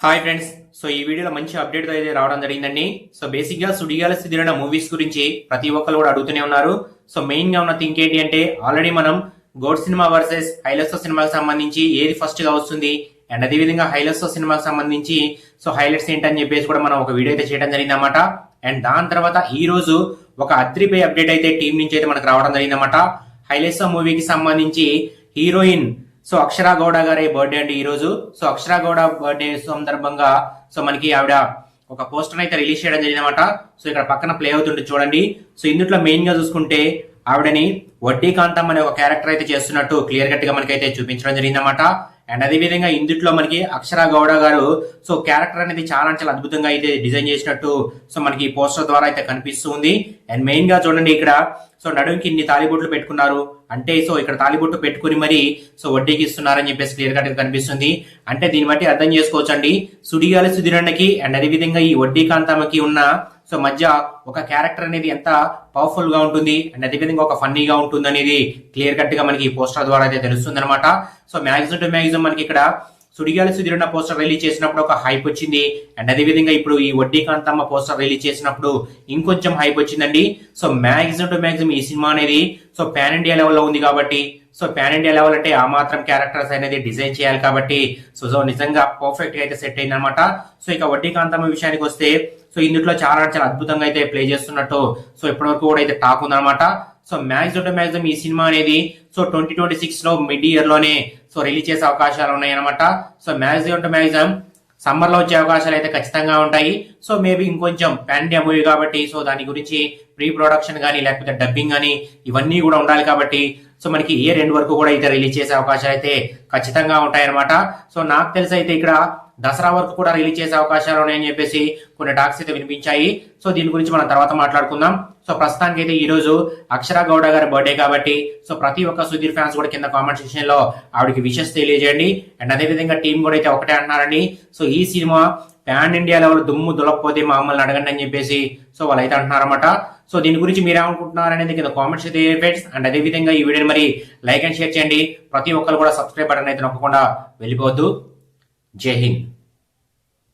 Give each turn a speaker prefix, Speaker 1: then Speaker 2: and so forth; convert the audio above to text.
Speaker 1: Hi friends. So ఈ వీడియోలో మంచి అప్డేట్ అయితే రావడం జరిగిందండి. సో బేసిక్ గా సుడిగాలి సుధీరణ మూవీస్ గురించి ప్రతి ఒక్కరు కూడా అడుగుతూనే ఉన్నారు. సో మెయిన్ గా ఉన్న థింక్ ఏంటి అంటే ఆల్రెడీ మనం గోడ్ సినిమా వర్సెస్ హైలెట్స్ సినిమాకి సంబంధించి ఏది ఫస్ట్ గా వస్తుంది అండ్ అదేవిధంగా హైలెట్స్ సినిమాకి సంబంధించి సో హైలైట్స్ ఏంటని చెప్పేసి కూడా మనం ఒక వీడియో అయితే చేయడం జరిగింది అనమాట. అండ్ దాని తర్వాత ఈ రోజు ఒక అద్రిపై అప్డేట్ అయితే టీం నుంచి అయితే మనకు రావడం జరిగింది అనమాట. హైలెట్స్ మూవీకి సంబంధించి హీరోయిన్ సో అక్షరా గౌడ గారి బర్త్డే అండి ఈ రోజు. సో అక్షరా గౌడ బర్త్డే సందర్భంగా సో మనకి ఆవిడ ఒక పోస్టర్ అయితే రిలీజ్ చేయడం జరిగిందన్నమాట. సో ఇక్కడ పక్కన ప్లే అవుతుంటే చూడండి. సో ఇందులో మెయిన్ గా చూసుకుంటే ఆవిడని వడ్డీ కాంతం అనే ఒక క్యారెక్టర్ అయితే చేస్తున్నట్టు క్లియర్ కట్ గా మనకైతే చూపించడం జరిగిందన్నమాట. అండ్ అదే విధంగా ఇందులో మనకి అక్షరా గౌడ గారు సో క్యారెక్టర్ అనేది చాలా చాలా అద్భుతంగా అయితే డిజైన్ చేసినట్టు సో మనకి పోస్టర్ ద్వారా అయితే కనిపిస్తుంది. అండ్ మెయిన్ గా చూడండి ఇక్కడ సో నడుముకి ఇన్ని తాలిబొట్లు పెట్టుకున్నారు అంటే సో ఇక్కడ తాలిబొట్టు పెట్టుకుని మరి సో వడ్డీకి ఇస్తున్నారని చెప్పేసి క్లియర్ కట్ గా కనిపిస్తుంది. అంటే దీన్ని బట్టి అర్థం చేసుకోవచ్చు అండి సుడిగాలి సుధీరన్నకి అండ్ అదే విధంగా ఈ వడ్డీ కాంతమ్మకి ఉన్న సో మధ్య ఒక క్యారెక్టర్ అనేది ఎంత పవర్ఫుల్ గా ఉంటుంది అండ్ అదేవిధంగా ఒక ఫన్నీగా ఉంటుంది అనేది క్లియర్ కట్ గా మనకి ఈ పోస్టర్ ద్వారా అయితే తెలుస్తుంది అనమాట. సో మ్యాక్సిమం టు మ్యాక్సిమం మనకి ఇక్కడ సుడిగాలి సుధీరన్న పోస్టర్ రిలీజ్ చేసినప్పుడు ఒక హైప్ వచ్చింది అండ్ అదేవిధంగా ఇప్పుడు ఈ వడ్డీ కాంతమ్మ పోస్టర్ రిలీజ్ చేసినప్పుడు ఇంకొంచెం హైప్ వచ్చిందండి. సో మ్యాక్సిమం టు మ్యాక్సిమం ఈ సినిమా అనేది సో పాన్ ఇండియా లెవెల్లో ఉంది కాబట్టి సో పాన్ ఇండియా లెవెల్ అంటే ఆ మాత్రం క్యారెక్టర్స్ అనేది డిజైన్ చేయాలి కాబట్టి సో నిజంగా పర్ఫెక్ట్ గా అయితే సెట్ అయింది అనమాట. సో ఇక వడ్డీ కాంతమ్మ విషయానికి వస్తే సో ఇందులో చాలా చాలా అద్భుతంగా అయితే ప్లే చేస్తున్నట్టు సో ఇప్పటివరకు కూడా అయితే టాక్ ఉందన్నమాట. సో మ్యాక్సిమం టు మ్యాక్సిమం ఈ సినిమా అనేది సో 2026 లో మిడ్ ఇయర్ లోనే సో రిలీజ్ చేసే అవకాశాలు ఉన్నాయన్నమాట. So maximum to maximum summer లో వచ్చే అవకాశాలు అయితే ఖచ్చితంగా ఉంటాయి. సో మేబీ ఇంకొంచెం పాన్ ఇండియా మూవీ కాబట్టి సో దాని గురించి ప్రీ ప్రొడక్షన్ కానీ లేకపోతే డబ్బింగ్ కానీ ఇవన్నీ కూడా ఉండాలి కాబట్టి సో మనకి ఇయర్ ఎండ్ వరకు కూడా అయితే రిలీజ్ చేసే అవకాశాలు అయితే ఖచ్చితంగా ఉంటాయన్నమాట. సో నాకు తెలిసి అయితే ఇక్కడ దసరా వరకు కూడా రిలీజ్ చేసే అవకాశాలు ఉన్నాయని చెప్పేసి కొన్ని టాక్స్ అయితే వినిపించాయి. సో దీని గురించి మనం తర్వాత మాట్లాడుకుందాం. సో ప్రస్తుతానికి అయితే ఈ రోజు అక్షరా గౌడ గారి బర్త్డే కాబట్టి సో ప్రతి ఒక్క సుధీర్ ఫ్యాన్స్ కూడా కింద కామెంట్ సెక్షన్ లో ఆవిడకి విషెస్ తెలియజేయండి. అండ్ అదే విధంగా టీం కూడా అయితే ఒకటే అంటున్నారండి. సో ఈ సినిమా పాన్ ఇండియా లెవెల్ దుమ్ము దులకపోతే మమ్మల్ని అడగండి అని చెప్పేసి సో వాళ్ళు అయితే అంటున్నారన్నమాట. సో దీని గురించి మీరేమనుకుంటున్నారు అనేది కింద కామెంట్స్ అయితే ఫ్రెండ్స్. అండ్ అదే విధంగా ఈ వీడియోని మరి లైక్ అండ్ షేర్ చేయండి. ప్రతి ఒక్కరు కూడా సబ్స్క్రైబ్ బటన్ అయితే నొక్కకుండా వెళ్ళిపోవద్దు. జై హింద్.